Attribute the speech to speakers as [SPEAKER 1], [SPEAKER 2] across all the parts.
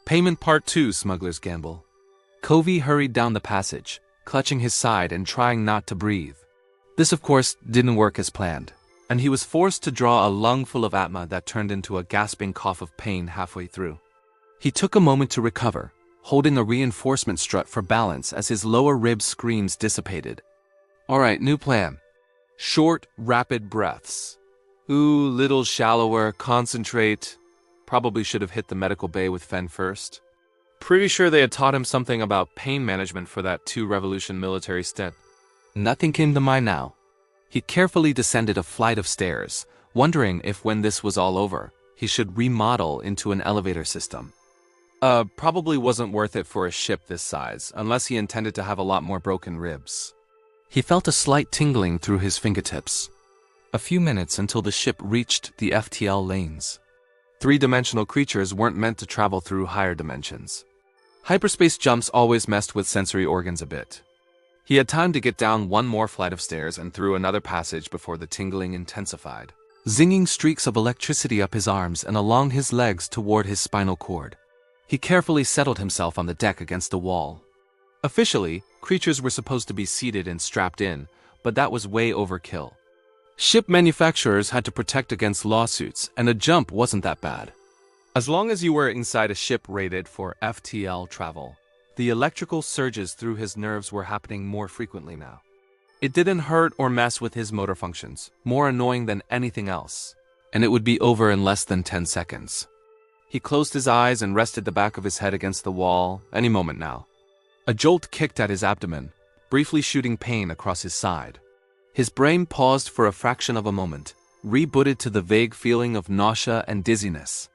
[SPEAKER 1] Payment Part 2, Smuggler's Gamble. Covey hurried down the passage, clutching his side and trying not to breathe. This, of course, didn't work as planned, and he was forced to draw a lungful of Atma that turned into a gasping cough of pain halfway through. He took a moment to recover, holding a reinforcement strut for balance as his lower rib screams dissipated. Alright, new plan. Short, rapid breaths. Ooh, little shallower, concentrate. Probably should have hit the medical bay with Fen first. Pretty sure they had taught him something about pain management for that 2-revolution military stint. Nothing came to mind now. He carefully descended a flight of stairs, wondering if when this was all over, he should remodel into an elevator system. Probably wasn't worth it for a ship this size, unless he intended to have a lot more broken ribs. He felt a slight tingling through his fingertips. A few minutes until the ship reached the FTL lanes. 3-dimensional creatures weren't meant to travel through higher dimensions. Hyperspace jumps always messed with sensory organs a bit. He had time to get down one more flight of stairs and through another passage before the tingling intensified, zinging streaks of electricity up his arms and along his legs toward his spinal cord. He carefully settled himself on the deck against the wall. Officially, creatures were supposed to be seated and strapped in, but that was way overkill. Ship manufacturers had to protect against lawsuits, and a jump wasn't that bad. As long as you were inside a ship rated for FTL travel, the electrical surges through his nerves were happening more frequently now. It didn't hurt or mess with his motor functions, more annoying than anything else, and it would be over in less than 10 seconds. He closed his eyes and rested the back of his head against the wall, any moment now. A jolt kicked at his abdomen, briefly shooting pain across his side. His brain paused for a fraction of a moment, rebooted to the vague feeling of nausea and dizziness.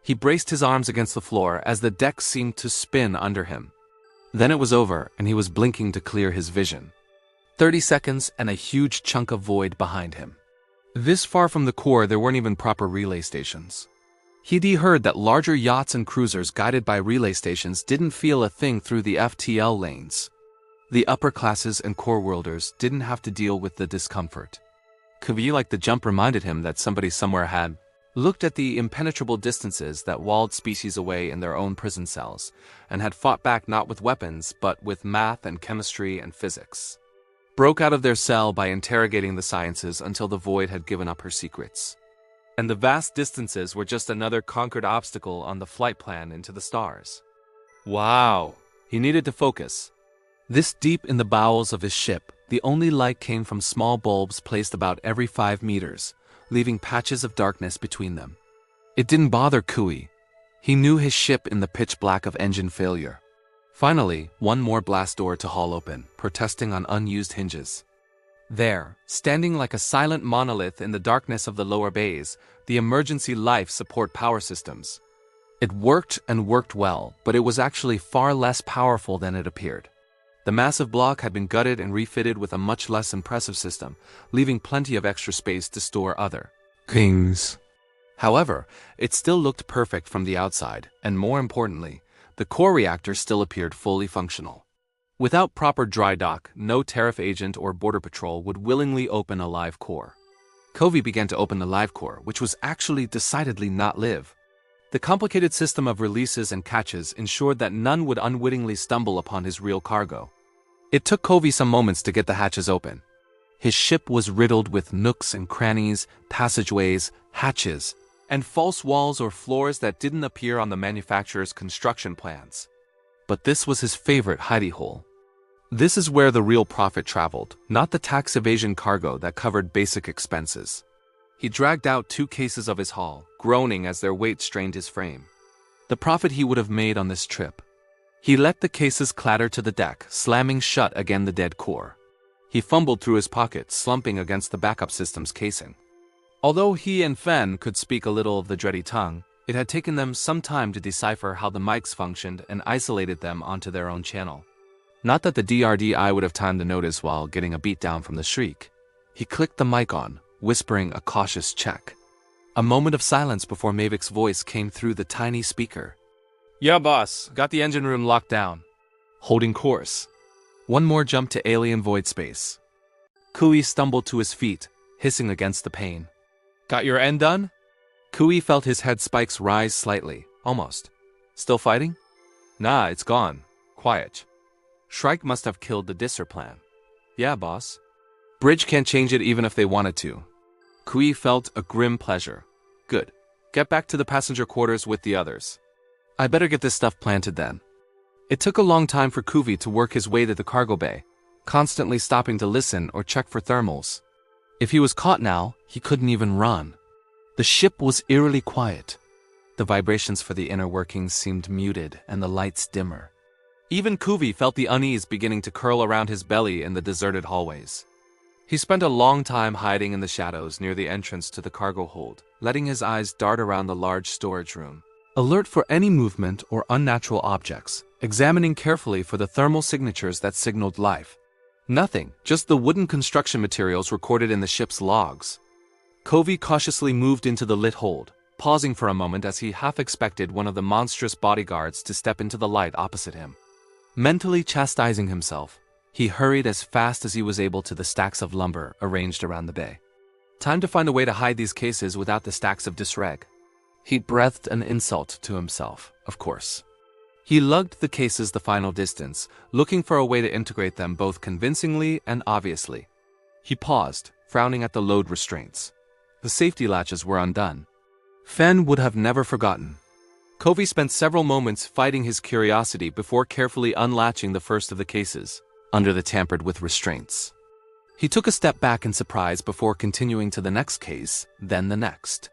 [SPEAKER 1] He braced his arms against the floor as the deck seemed to spin under him. Then it was over, and he was blinking to clear his vision. 30 seconds and a huge chunk of void behind him. This far from the core, there weren't even proper relay stations. He'd heard that larger yachts and cruisers guided by relay stations didn't feel a thing through the FTL lanes. The upper classes and core worlders didn't have to deal with the discomfort. Covey, like the jump, reminded him that somebody somewhere had looked at the impenetrable distances that walled species away in their own prison cells, and had fought back not with weapons, but with math and chemistry and physics. Broke out of their cell by interrogating the sciences until the void had given up her secrets. And the vast distances were just another conquered obstacle on the flight plan into the stars. Wow! He needed to focus. This deep in the bowels of his ship, the only light came from small bulbs placed about every 5 meters, leaving patches of darkness between them. It didn't bother Cooey. He knew his ship in the pitch black of engine failure. Finally, one more blast door to haul open, protesting on unused hinges. There, standing like a silent monolith in the darkness of the lower bays, the emergency life support power systems. It worked and worked well, but it was actually far less powerful than it appeared. The massive block had been gutted and refitted with a much less impressive system, leaving plenty of extra space to store other things. However, it still looked perfect from the outside, and more importantly, the core reactor still appeared fully functional. Without proper dry dock, no tariff agent or border patrol would willingly open a live core. Covey began to open the live core, which was actually decidedly not live. The complicated system of releases and catches ensured that none would unwittingly stumble upon his real cargo. It took Covey some moments to get the hatches open. His ship was riddled with nooks and crannies, passageways, hatches, and false walls or floors that didn't appear on the manufacturer's construction plans. But this was his favorite hidey hole. This is where the real profit traveled, not the tax evasion cargo that covered basic expenses. He dragged out 2 cases of his haul, groaning as their weight strained his frame. The profit he would have made on this trip. He let the cases clatter to the deck, slamming shut again the dead core. He fumbled through his pockets, slumping against the backup system's casing. Although he and Fen could speak a little of the dready tongue, it had taken them some time to decipher how the mics functioned and isolated them onto their own channel. Not that the DRDI would have time to notice while getting a beatdown from the shriek. He clicked the mic on, whispering a cautious check. A moment of silence before Mavik's voice came through the tiny speaker. "Yeah, boss. Got the engine room locked down. Holding course." One more jump to alien void space. Cooey stumbled to his feet, hissing against the pane. "Got your end done?" Cooey felt his head spikes rise slightly, almost Still fighting? Nah, it's gone. Quiet. Shrike must have killed the disser plan. Yeah, boss. Bridge can't change it even if they wanted to. Kui felt a grim pleasure. Good. Get back to the passenger quarters with the others. I better get this stuff planted then. It took a long time for Kuvi to work his way to the cargo bay, constantly stopping to listen or check for thermals. If he was caught now, he couldn't even run. The ship was eerily quiet. The vibrations for the inner workings seemed muted and the lights dimmer. Even Kuvi felt the unease beginning to curl around his belly in the deserted hallways. He spent a long time hiding in the shadows near the entrance to the cargo hold, letting his eyes dart around the large storage room, alert for any movement or unnatural objects, examining carefully for the thermal signatures that signaled life. Nothing, just the wooden construction materials recorded in the ship's logs. Kovi cautiously moved into the lit hold, pausing for a moment as he half expected one of the monstrous bodyguards to step into the light opposite him. Mentally chastising himself, he hurried as fast as he was able to the stacks of lumber arranged around the bay. Time to find a way to hide these cases without the stacks of disreg. He breathed an insult to himself, of course. He lugged the cases the final distance, looking for a way to integrate them both convincingly and obviously. He paused, frowning at the load restraints. The safety latches were undone. Fen would have never forgotten. Kovi spent several moments fighting his curiosity before carefully unlatching the first of the cases, under the tampered-with restraints. He took a step back in surprise before continuing to the next case, then the next.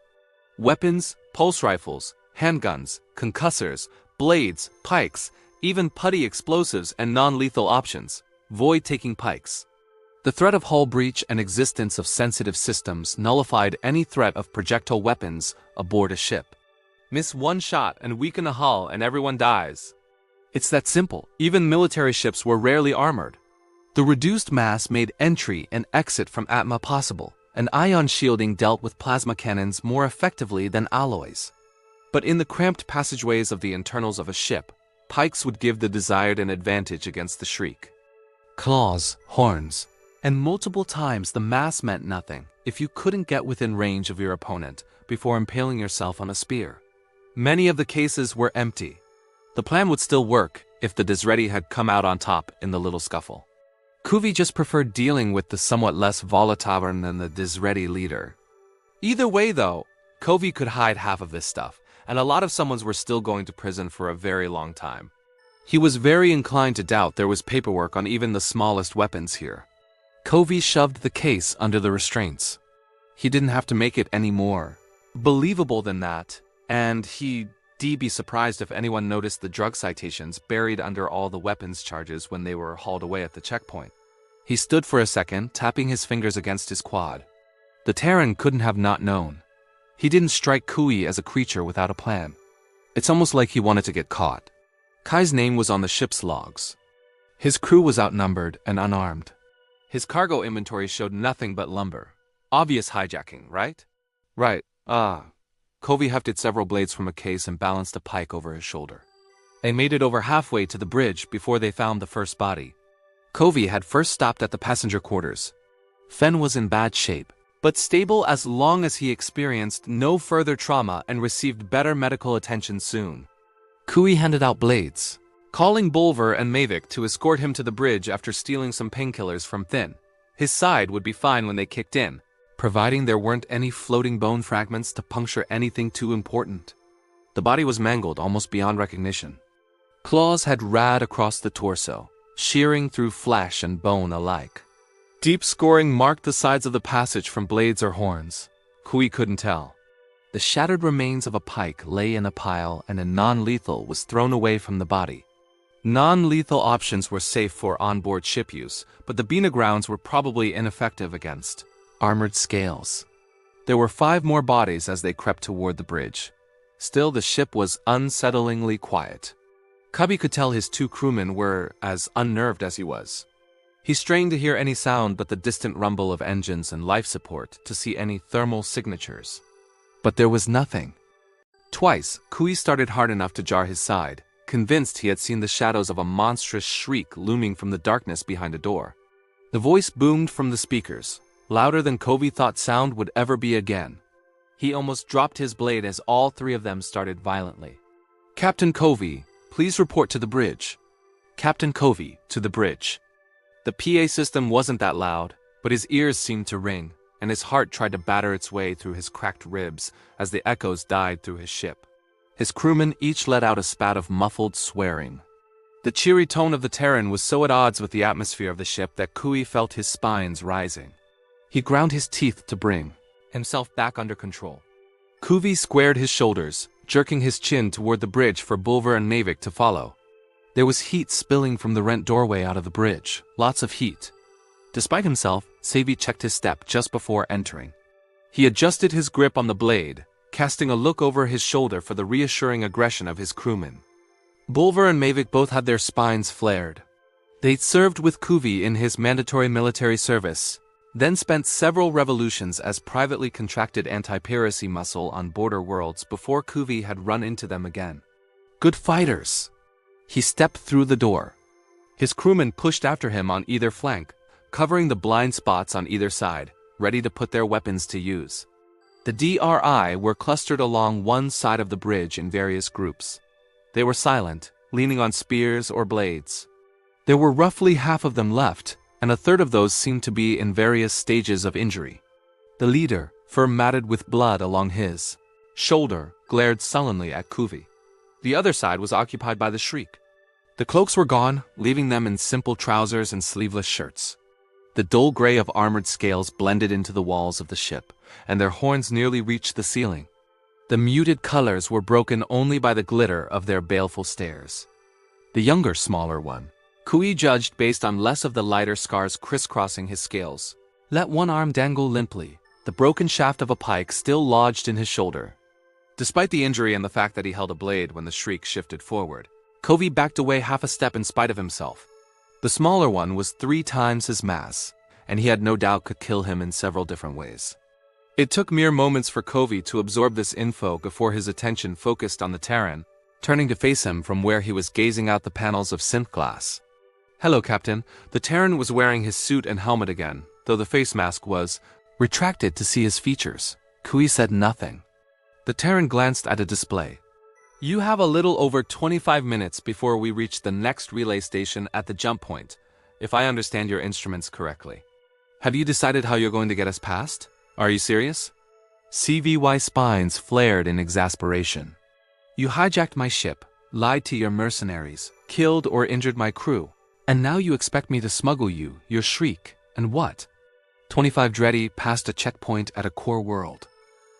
[SPEAKER 1] Weapons, pulse rifles, handguns, concussors, blades, pikes, even putty explosives and non-lethal options, void-taking pikes. The threat of hull breach and existence of sensitive systems nullified any threat of projectile weapons aboard a ship. Miss one shot and weaken a hull and everyone dies. It's that simple. Even military ships were rarely armored. The reduced mass made entry and exit from Atma possible, and ion shielding dealt with plasma cannons more effectively than alloys. But in the cramped passageways of the internals of a ship, pikes would give the desired an advantage against the shriek. Claws, horns, and multiple times the mass meant nothing if you couldn't get within range of your opponent before impaling yourself on a spear. Many of the cases were empty. The plan would still work if the Disretti had come out on top in the little scuffle. Kuvi just preferred dealing with the somewhat less volatile than the Disretti leader. Either way though, Kovi could hide half of this stuff, and a lot of summons were still going to prison for a very long time. He was very inclined to doubt there was paperwork on even the smallest weapons here. Kovi shoved the case under the restraints. He didn't have to make it any more believable than that, and he'd be surprised if anyone noticed the drug citations buried under all the weapons charges when they were hauled away at the checkpoint. He stood for a second, tapping his fingers against his quad. The Terran couldn't have not known. He didn't strike Kui as a creature without a plan. It's almost like he wanted to get caught. Kai's name was on the ship's logs. His crew was outnumbered and unarmed. His cargo inventory showed nothing but lumber. Obvious hijacking, right? Right. Kovi hefted several blades from a case and balanced a pike over his shoulder. They made it over halfway to the bridge before they found the first body. Kovi had first stopped at the passenger quarters. Fen was in bad shape, but stable as long as he experienced no further trauma and received better medical attention soon. Kui handed out blades, calling Bulver and Mavic to escort him to the bridge after stealing some painkillers from Thin. His side would be fine when they kicked in, providing there weren't any floating bone fragments to puncture anything too important. The body was mangled almost beyond recognition. Claws had rad across the torso, shearing through flesh and bone alike. Deep scoring marked the sides of the passage from blades or horns. Kui couldn't tell. The shattered remains of a pike lay in a pile and a non-lethal was thrown away from the body. Non-lethal options were safe for onboard ship use, but the Bina grounds were probably ineffective against armored scales. There were 5 more bodies as they crept toward the bridge. Still, the ship was unsettlingly quiet. Cubby could tell his 2 crewmen were as unnerved as he was. He strained to hear any sound but the distant rumble of engines and life support to see any thermal signatures. But there was nothing. Twice, Kui started hard enough to jar his side, convinced he had seen the shadows of a monstrous shriek looming from the darkness behind a door. The voice boomed from the speakers, louder than Kovi thought sound would ever be again. He almost dropped his blade as all 3 of them started violently. Captain Covey, please report to the bridge. Captain Covey, to the bridge. The PA system wasn't that loud, but his ears seemed to ring, and his heart tried to batter its way through his cracked ribs as the echoes died through his ship. His crewmen each let out a spat of muffled swearing. The cheery tone of the Terran was so at odds with the atmosphere of the ship that Cooey felt his spines rising. He ground his teeth to bring himself back under control. Covey squared his shoulders, jerking his chin toward the bridge for Bulver and Mavic to follow. There was heat spilling from the rent doorway out of the bridge, lots of heat. Despite himself, Savy checked his step just before entering. He adjusted his grip on the blade, casting a look over his shoulder for the reassuring aggression of his crewmen. Bulver and Mavic both had their spines flared. They'd served with Covey in his mandatory military service, then spent several revolutions as privately contracted anti-piracy muscle on border worlds before Covey had run into them again. Good fighters! He stepped through the door. His crewmen pushed after him on either flank, covering the blind spots on either side, ready to put their weapons to use. The DRI were clustered along one side of the bridge in various groups. They were silent, leaning on spears or blades. There were roughly half of them left, and a third of those seemed to be in various stages of injury. The leader, fur matted with blood along his shoulder, glared sullenly at Covey. The other side was occupied by the Shriek. The cloaks were gone, leaving them in simple trousers and sleeveless shirts. The dull gray of armored scales blended into the walls of the ship, and their horns nearly reached the ceiling. The muted colors were broken only by the glitter of their baleful stares. The younger, smaller one, Cooey judged based on less of the lighter scars crisscrossing his scales, let one arm dangle limply, the broken shaft of a pike still lodged in his shoulder. Despite the injury and the fact that he held a blade when the Shriek shifted forward, Covey backed away half a step in spite of himself. The smaller one was 3 times his mass, and he had no doubt could kill him in several different ways. It took mere moments for Covey to absorb this info before his attention focused on the Terran, turning to face him from where he was gazing out the panels of synth glass. Hello, Captain. The Terran was wearing his suit and helmet again, though the face mask was retracted to see his features. Cooey said nothing. The Terran glanced at a display. You have a little over 25 minutes before we reach the next relay station at the jump point, if I understand your instruments correctly. Have you decided how you're going to get us past? Are you serious? CVY spines flared in exasperation. You hijacked my ship, lied to your mercenaries, killed or injured my crew, and now you expect me to smuggle you, your Shriek, and what? 25 Dreddy past a checkpoint at a core world.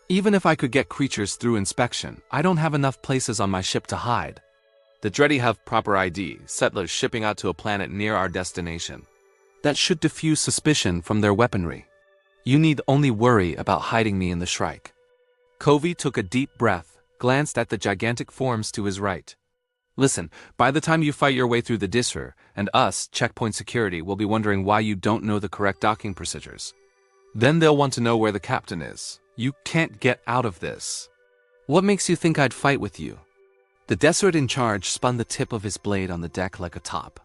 [SPEAKER 1] Even if I could get creatures through inspection, I don't have enough places on my ship to hide. The Dreddy have proper ID, settlers shipping out to a planet near our destination. That should diffuse suspicion from their weaponry. You need only worry about hiding me in the Shrike. Covey took a deep breath, glanced at the gigantic forms to his right. Listen, by the time you fight your way through the Disser, and us, checkpoint security, will be wondering why you don't know the correct docking procedures. Then they'll want to know where the captain is. You can't get out of this. What makes you think I'd fight with you? The Desert in charge spun the tip of his blade on the deck like a top.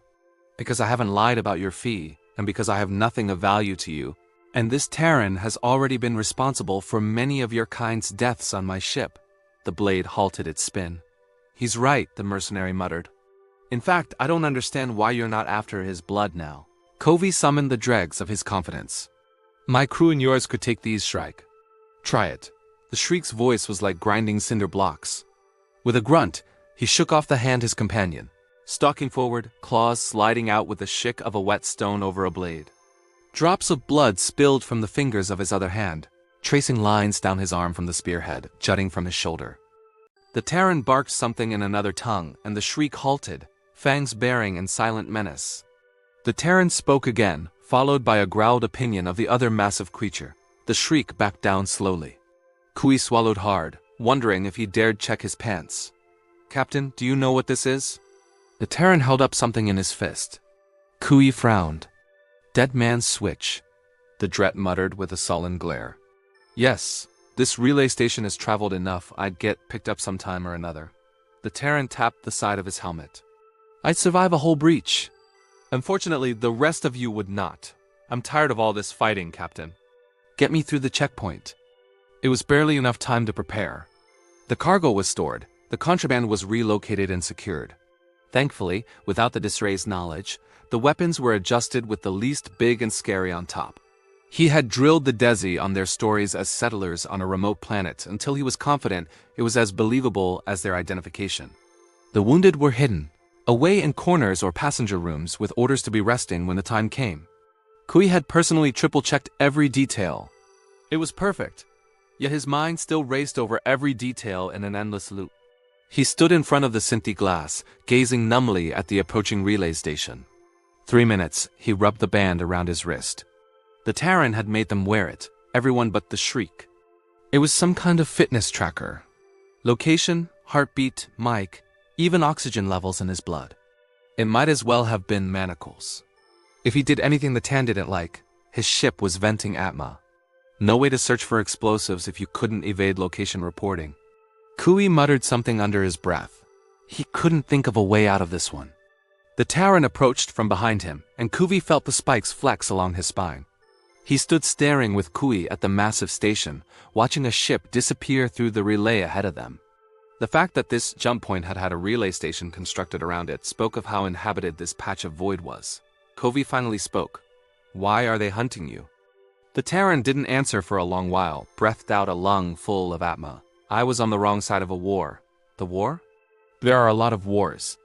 [SPEAKER 1] Because I haven't lied about your fee, and because I have nothing of value to you, and this Terran has already been responsible for many of your kind's deaths on my ship. The blade halted its spin. He's right, the mercenary muttered. In fact, I don't understand why you're not after his blood now. Covey summoned the dregs of his confidence. My crew and yours could take these, Shrike. Try it. The Shriek's voice was like grinding cinder blocks. With a grunt, he shook off the hand his companion, stalking forward, claws sliding out with the shick of a whetstone over a blade. Drops of blood spilled from the fingers of his other hand, tracing lines down his arm from the spearhead, jutting from his shoulder. The Terran barked something in another tongue, and the Shriek halted, fangs baring in silent menace. The Terran spoke again, followed by a growled opinion of the other massive creature. The Shriek backed down slowly. Cooey swallowed hard, wondering if he dared check his pants. Captain, do you know what this is? The Terran held up something in his fist. Cooey frowned. Dead man's switch, the Dret muttered with a sullen glare. Yes, this relay station has traveled enough. I'd get picked up sometime or another. The Terran tapped the side of his helmet. I'd survive a whole breach. Unfortunately, the rest of you would not. I'm tired of all this fighting, Captain. Get me through the checkpoint. It was barely enough time to prepare. The cargo was stored, The contraband was relocated and secured. Thankfully, without the Disray's knowledge, the weapons were adjusted with the least big and scary on top. He had drilled the Desi on their stories as settlers on a remote planet until he was confident it was as believable as their identification. The wounded were hidden, away in corners or passenger rooms with orders to be resting when the time came. Kui had personally triple-checked every detail. It was perfect, yet his mind still raced over every detail in an endless loop. He stood in front of the Sinti glass, gazing numbly at the approaching relay station. 3 minutes, he rubbed the band around his wrist. The Terran had made them wear it, everyone but the Shriek. It was some kind of fitness tracker. Location, heartbeat, mic, even oxygen levels in his blood. It might as well have been manacles. If he did anything the Tan didn't like, his ship was venting Atma. No way to search for explosives if you couldn't evade location reporting. Kui muttered something under his breath. He couldn't think of a way out of this one. The Terran approached from behind him, and Kui felt the spikes flex along his spine. He stood staring with Kui at the massive station, watching a ship disappear through the relay ahead of them. The fact that this jump point had a relay station constructed around it spoke of how inhabited this patch of void was. Kui finally spoke. "Why are they hunting you?" The Terran didn't answer for a long while, breathed out a lung full of Atma. "I was on the wrong side of a war." "The war?" "There are a lot of wars."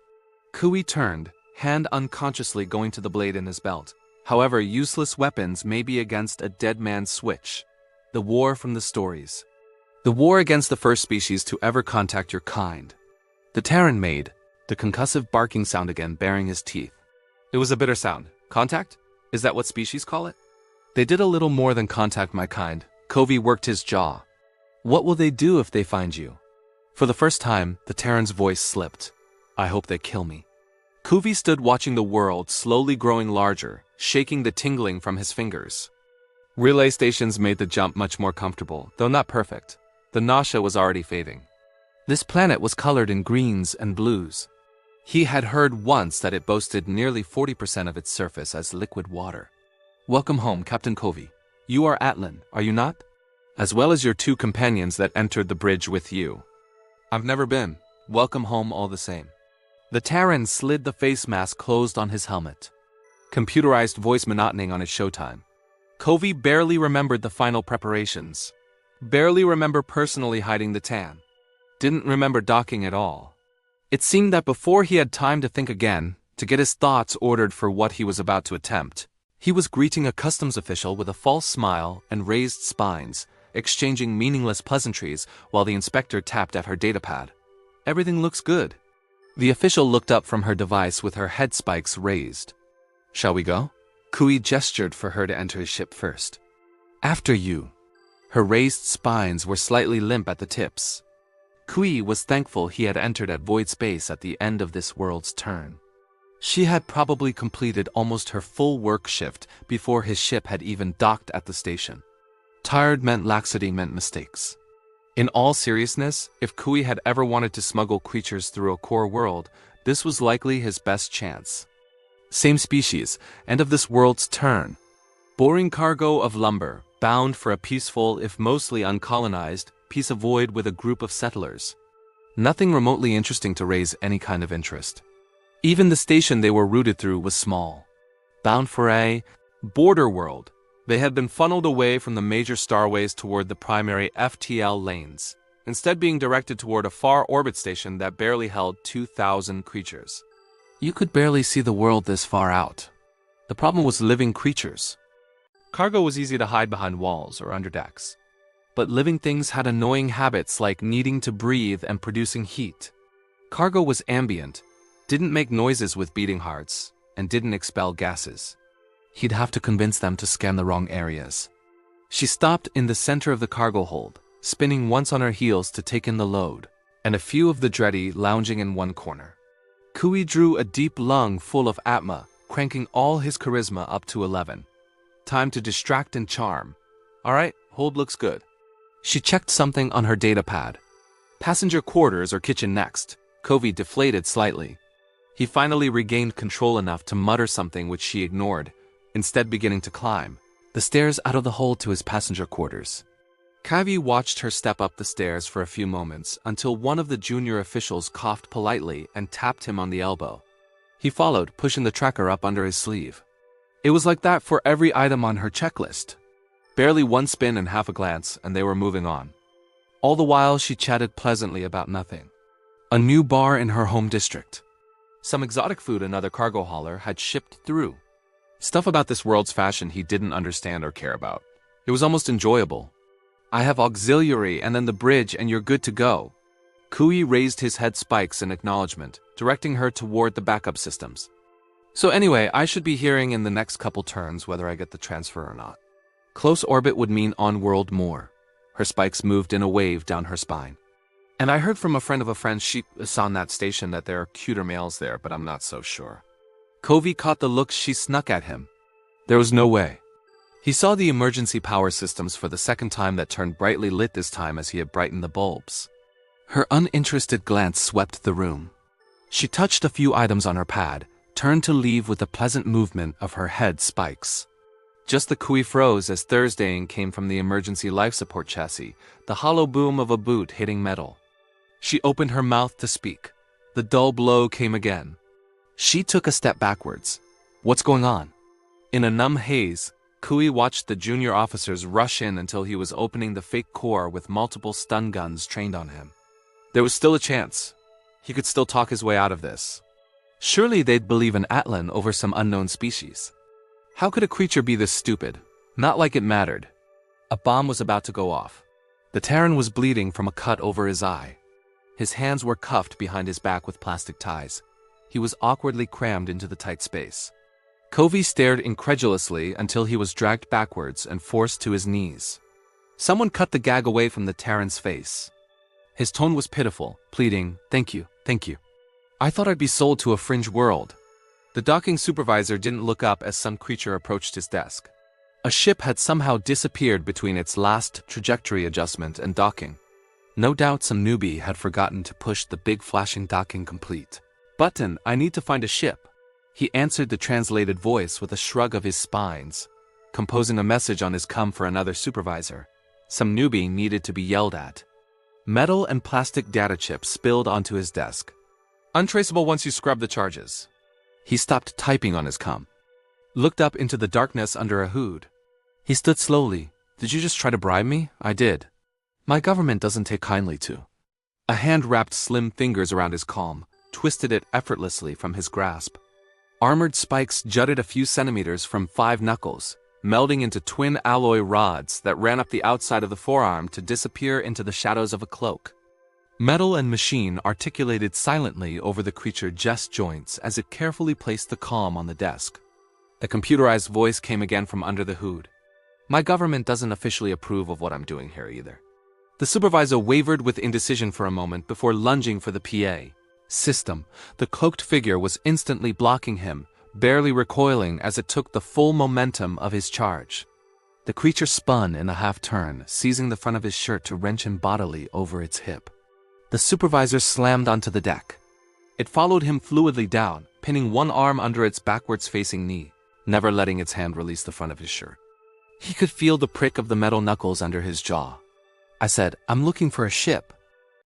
[SPEAKER 1] Kui turned, hand unconsciously going to the blade in his belt. However, useless weapons may be against a dead man's switch. The war from the stories. The war against the first species to ever contact your kind. The Terran made the concussive barking sound again, baring his teeth. It was a bitter sound. Contact? Is that what species call it? They did a little more than contact my kind. Kui worked his jaw. What will they do if they find you? For the first time, the Terran's voice slipped. I hope they kill me. Kui stood watching the world slowly growing larger, shaking the tingling from his fingers. Relay stations made the jump much more comfortable, though not perfect. The nausea was already fading. This planet was colored in greens and blues. He had heard once that it boasted nearly 40% of its surface as liquid water. Welcome home, Captain Kui. You are Atlan, are you not? As well as your 2 companions that entered the bridge with you. I've never been. Welcome home all the same. The Terran slid the face mask closed on his helmet. Computerized voice monotoning on his showtime. Kui barely remembered the final preparations. Barely remember personally hiding the Tan. Didn't remember docking at all. It seemed that before he had time to think again, to get his thoughts ordered for what he was about to attempt, he was greeting a customs official with a false smile and raised spines, exchanging meaningless pleasantries while the inspector tapped at her datapad. Everything looks good. The official looked up from her device with her head spikes raised. Shall we go? Kui gestured for her to enter his ship first. After you. Her raised spines were slightly limp at the tips. Kui was thankful he had entered at void space at the end of this world's turn. She had probably completed almost her full work shift before his ship had even docked at the station. Tired meant laxity meant mistakes. In all seriousness, if Kui had ever wanted to smuggle creatures through a core world, this was likely his best chance. Same species, end of this world's turn. Boring cargo of lumber, bound for a peaceful, if mostly uncolonized, piece of void with a group of settlers. Nothing remotely interesting to raise any kind of interest. Even the station they were routed through was small. Bound for a border world. They had been funneled away from the major starways toward the primary FTL lanes, instead being directed toward a far orbit station that barely held 2,000 creatures. You could barely see the world this far out. The problem was living creatures. Cargo was easy to hide behind walls or under decks. But living things had annoying habits like needing to breathe and producing heat. Cargo was ambient, didn't make noises with beating hearts, and didn't expel gases. He'd have to convince them to scan the wrong areas. She stopped in the center of the cargo hold, spinning once on her heels to take in the load, and a few of the Dreddy lounging in one corner. Kui drew a deep lung full of Atma, cranking all his charisma up to 11. Time to distract and charm. All right, hold looks good. She checked something on her datapad. Passenger quarters or kitchen next. Kui deflated slightly. He finally regained control enough to mutter something which she ignored, instead beginning to climb the stairs out of the hold to his passenger quarters. Kavi watched her step up the stairs for a few moments until one of the junior officials coughed politely and tapped him on the elbow. He followed, pushing the tracker up under his sleeve. It was like that for every item on her checklist. Barely one spin and half a glance, and they were moving on. All the while, she chatted pleasantly about nothing. A new bar in her home district. Some exotic food another cargo hauler had shipped through. Stuff about this world's fashion he didn't understand or care about. It was almost enjoyable. I have auxiliary and then the bridge and you're good to go. Kui raised his head spikes in acknowledgement, directing her toward the backup systems. So anyway, I should be hearing in the next couple turns whether I get the transfer or not. Close orbit would mean on-world more. Her spikes moved in a wave down her spine. And I heard from a friend of a friend she saw on that station that there are cuter males there, but I'm not so sure. Covey caught the look she snuck at him. There was no way. He saw the emergency power systems for the second time that turned brightly lit this time as he had brightened the bulbs. Her uninterested glance swept the room. She touched a few items on her pad, turned to leave with a pleasant movement of her head spikes. Just the Kui froze as Thursdaying came from the emergency life support chassis, the hollow boom of a boot hitting metal. She opened her mouth to speak. The dull blow came again. She took a step backwards. What's going on? In a numb haze, Kui watched the junior officers rush in until he was opening the fake core with multiple stun guns trained on him. There was still a chance. He could still talk his way out of this. Surely they'd believe in Atlan over some unknown species. How could a creature be this stupid? Not like it mattered. A bomb was about to go off. The Terran was bleeding from a cut over his eye. His hands were cuffed behind his back with plastic ties. He was awkwardly crammed into the tight space. Covey stared incredulously until he was dragged backwards and forced to his knees. Someone cut the gag away from the Terran's face. His tone was pitiful, pleading, thank you. I thought I'd be sold to a fringe world. The docking supervisor didn't look up as some creature approached his desk. A ship had somehow disappeared between its last trajectory adjustment and docking. No doubt some newbie had forgotten to push the big flashing docking complete. Button, I need to find a ship. He answered the translated voice with a shrug of his spines, composing a message on his come for another supervisor. Some newbie needed to be yelled at. Metal and plastic data chips spilled onto his desk. Untraceable once you scrub the charges. He stopped typing on his come. Looked up into the darkness under a hood. He stood slowly. Did you just try to bribe me? I did. My government doesn't take kindly to. A hand wrapped slim fingers around his calm, twisted it effortlessly from his grasp. Armored spikes jutted a few centimeters from 5 knuckles, melding into twin alloy rods that ran up the outside of the forearm to disappear into the shadows of a cloak. Metal and machine articulated silently over the creature's chest joints as it carefully placed the comm on the desk. The computerized voice came again from under the hood. My government doesn't officially approve of what I'm doing here either. The supervisor wavered with indecision for a moment before lunging for the PA. System. The cloaked figure was instantly blocking him, barely recoiling as it took the full momentum of his charge. The creature spun in a half-turn, seizing the front of his shirt to wrench him bodily over its hip. The supervisor slammed onto the deck. It followed him fluidly down, pinning one arm under its backwards-facing knee, never letting its hand release the front of his shirt. He could feel the prick of the metal knuckles under his jaw. I said, I'm looking for a ship.